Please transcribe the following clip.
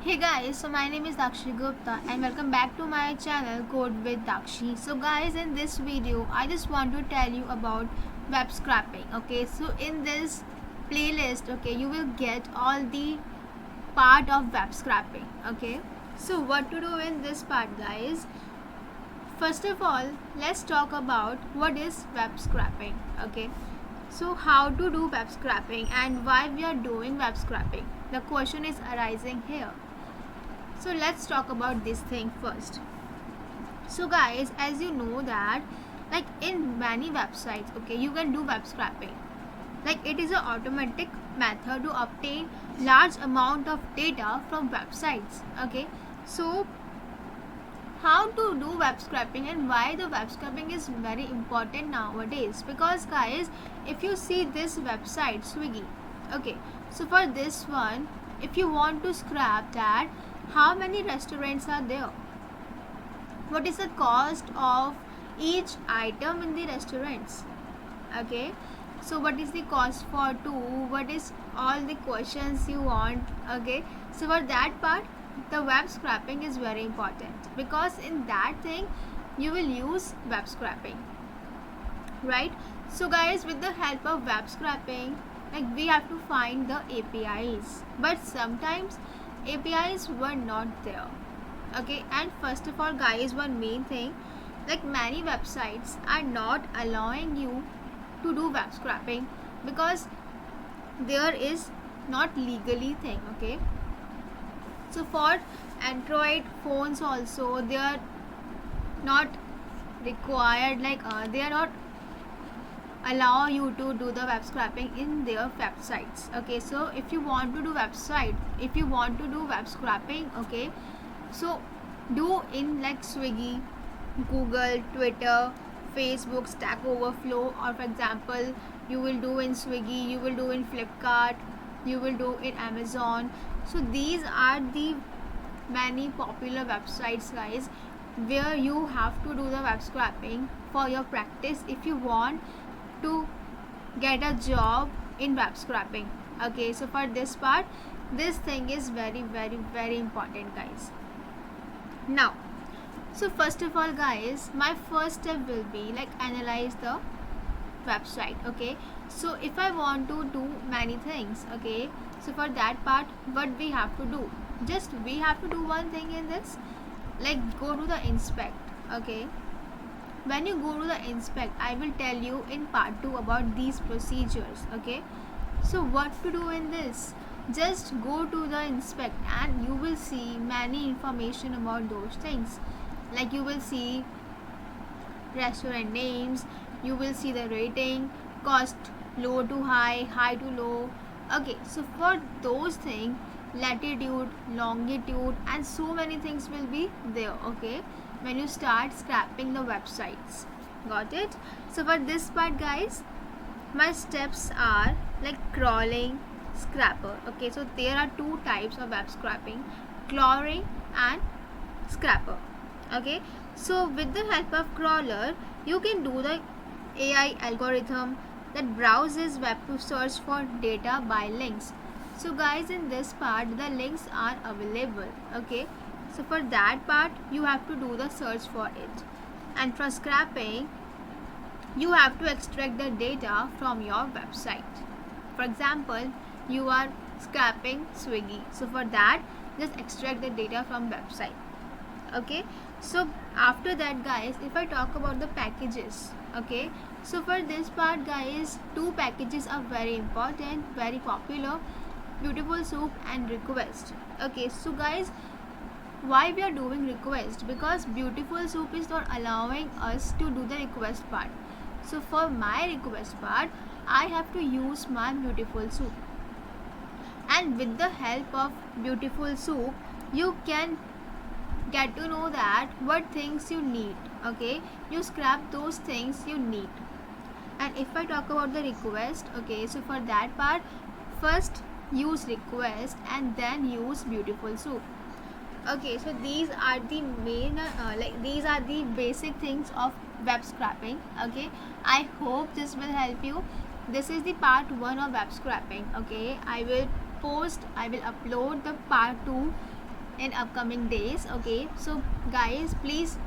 Hey guys, so my name is Dakshi Gupta and welcome back to my channel Code with Dakshi. So guys, in this video I just want to tell you about web scraping. Okay, so in this playlist, okay, you will get all the part of web scraping. Okay, so what to do in this part, guys? First of all, let's talk about what is web scraping. Okay, so how to do web scraping and why we are doing web scraping. The question is arising here. So let's talk about this thing first. So guys, as you know that like in many websites, okay, you can do web scraping. Like it is an automatic method to obtain large amount of data from websites. Okay, so how to do web scraping and why the web scraping is very important nowadays, because guys, if you see this website Swiggy, okay, so for this one, if you want to scrap that, how many restaurants are there, what is the cost of each item in the restaurants, okay, so what is the cost for two, what is all the questions you want, okay, so for that part the web scraping is very important, because in that thing you will use web scraping, right? So guys, with the help of web scraping, like we have to find the APIs, but sometimes APIs were not there, okay. And first of all guys, one main thing, like many websites are not allowing you to do web scraping because there is not legally thing, okay. So for Android phones also, they are not required, like they are not allow you to do the web scraping in their websites, okay. So if you want to do web scraping, okay, so do in like Swiggy, Google, Twitter, Facebook, Stack Overflow, or for example you will do in Swiggy, you will do in Flipkart, you will do in Amazon. So these are the many popular websites, guys, where you have to do the web scraping for your practice if you want to get a job in web scraping, okay. So for this part, this thing is very important, guys. Now, so first of all guys, my first step will be like analyze the website, okay. So if I want to do many things, okay, so for that part what we have to do, just we have to do one thing in this, like go to the inspect, okay. When you go to the inspect, I will tell you in part 2 about these procedures, okay. So what to do in this, just go to the inspect and you will see many information about those things, like you will see restaurant names, you will see the rating, cost low to high, high to low, okay. So for those things, latitude, longitude, and so many things will be there, okay, when you start scraping the websites. Got it? So for this part guys, my steps are like crawling, scrapper, okay. So there are two types of web scraping, crawling and scrapper, okay. So with the help of crawler, you can do the AI algorithm that browses web to search for data by links. So guys, in this part the links are available, okay. So for that part you have to do the search for it, and for scraping you have to extract the data from your website. For example, you are scraping Swiggy, so for that just extract the data from website, okay. So after that guys, if I talk about the packages, okay, so for this part guys, two packages are very important, very popular, Beautiful Soup and Request, okay. So guys, why we are doing request, because Beautiful Soup is not allowing us to do the request part. So for my request part, I have to use my Beautiful Soup, and with the help of Beautiful Soup you can get to know that what things you need, okay. You scrap those things you need. And if I talk about the request, okay, so for that part, first use request and then use Beautiful Soup, okay. So these are the main these are the basic things of web scraping, okay. I hope this will help you. This is the part 1 of web scraping, okay. I will upload the part 2 in upcoming days. Okay, so guys, please